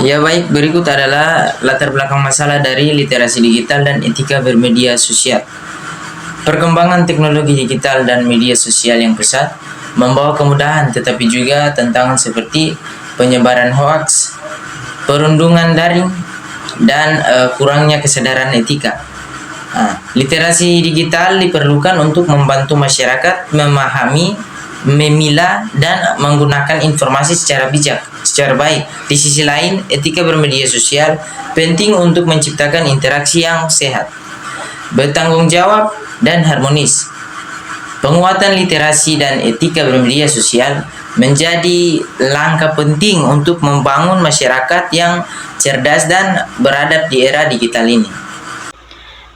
Ya baik, berikut adalah latar belakang masalah dari literasi digital dan etika bermedia sosial. Perkembangan teknologi digital dan media sosial yang pesat membawa kemudahan tetapi juga tantangan seperti penyebaran hoaks, perundungan daring, dan kurangnya kesadaran etika. Literasi digital diperlukan untuk membantu masyarakat memahami, memilah, dan menggunakan informasi secara baik. Di sisi lain, etika bermedia sosial penting untuk menciptakan interaksi yang sehat, bertanggung jawab, dan harmonis. Penguatan literasi dan etika bermedia sosial menjadi langkah penting untuk membangun masyarakat yang cerdas dan beradab di era digital ini.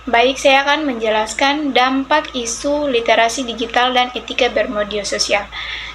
Baik, saya akan menjelaskan dampak isu literasi digital dan etika bermedia sosial.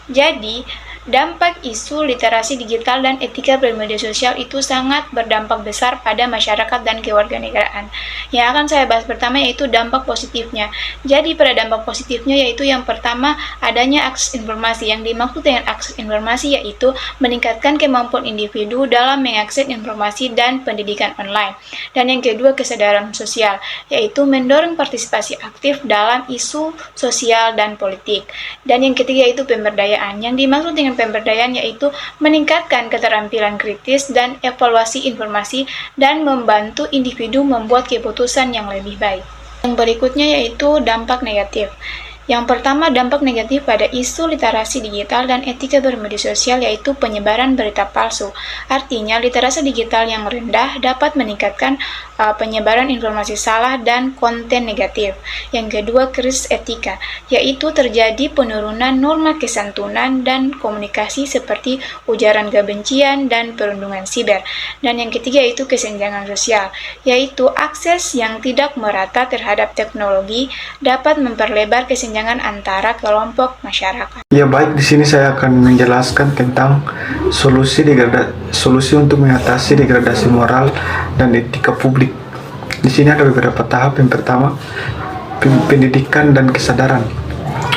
Jadi, dampak isu literasi digital dan etika bermedia sosial itu sangat berdampak besar pada masyarakat dan kewarganegaraan. Yang akan saya bahas pertama yaitu dampak positifnya. Jadi pada dampak positifnya yaitu yang pertama adanya akses informasi. Yang dimaksud dengan akses informasi yaitu meningkatkan kemampuan individu dalam mengakses informasi dan pendidikan online. Dan yang kedua kesadaran sosial, yaitu mendorong partisipasi aktif dalam isu sosial dan politik. Dan yang ketiga yaitu pemberdayaan. Yang dimaksud dengan pemberdayaan yaitu meningkatkan keterampilan kritis dan evaluasi informasi dan membantu individu membuat keputusan yang lebih baik. Yang berikutnya yaitu dampak negatif. Yang pertama, dampak negatif pada isu literasi digital dan etika bermedia sosial yaitu penyebaran berita palsu. Artinya, literasi digital yang rendah dapat meningkatkan penyebaran informasi salah dan konten negatif. Yang kedua, krisis etika, yaitu terjadi penurunan norma kesantunan dan komunikasi seperti ujaran kebencian dan perundungan siber. Dan yang ketiga yaitu kesenjangan sosial, yaitu akses yang tidak merata terhadap teknologi dapat memperlebar kesenjangan antara kelompok masyarakat. Ya baik, di sini saya akan menjelaskan tentang solusi untuk mengatasi degradasi moral dan etika publik. Di sini ada beberapa tahap. Yang pertama, pendidikan dan kesadaran.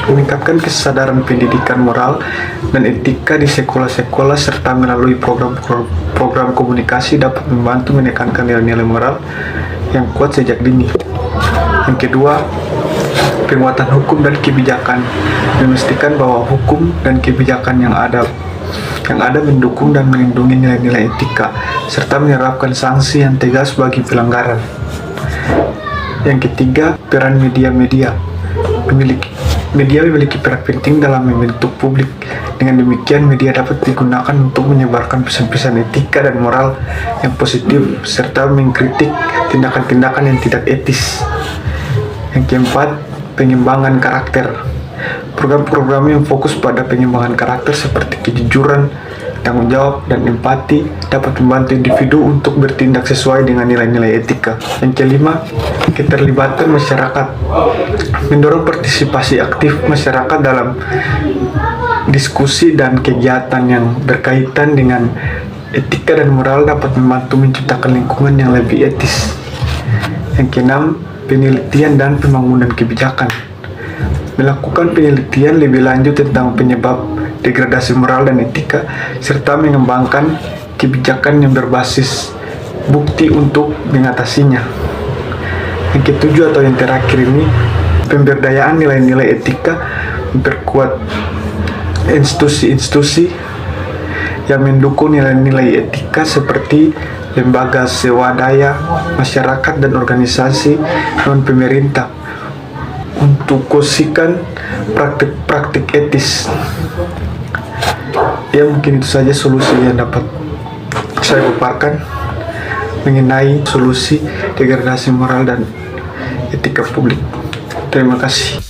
Meningkatkan kesadaran pendidikan moral dan etika di sekolah-sekolah serta melalui program komunikasi dapat membantu menekankan nilai-nilai moral yang kuat sejak dini. Yang kedua, penguatan hukum dan kebijakan, memastikan bahwa hukum dan kebijakan yang ada mendukung dan melindungi nilai-nilai etika serta menerapkan sanksi yang tegas bagi pelanggaran. Yang ketiga, peran media memiliki peran penting dalam membentuk publik. Dengan demikian, media dapat digunakan untuk menyebarkan pesan-pesan etika dan moral yang positif serta mengkritik tindakan-tindakan yang tidak etis. Yang keempat, pengembangan karakter. Program-program yang fokus pada pengembangan karakter seperti kejujuran, tanggung jawab, dan empati dapat membantu individu untuk bertindak sesuai dengan nilai-nilai etika. Yang kelima, keterlibatan masyarakat. Mendorong partisipasi aktif masyarakat dalam diskusi dan kegiatan yang berkaitan dengan etika dan moral dapat membantu menciptakan lingkungan yang lebih etis. Yang keenam, penelitian dan pembangunan kebijakan. Melakukan penelitian lebih lanjut tentang penyebab degradasi moral dan etika serta mengembangkan kebijakan yang berbasis bukti untuk mengatasinya. Yang ketujuh atau yang terakhir ini, pemberdayaan nilai-nilai etika, memperkuat institusi-institusi yang mendukung nilai-nilai etika seperti lembaga swadaya, masyarakat, dan organisasi non-pemerintah untuk kosikan praktik etis. Ya, mungkin itu saja solusi yang dapat saya paparkan mengenai solusi degradasi moral dan etika publik. Terima kasih.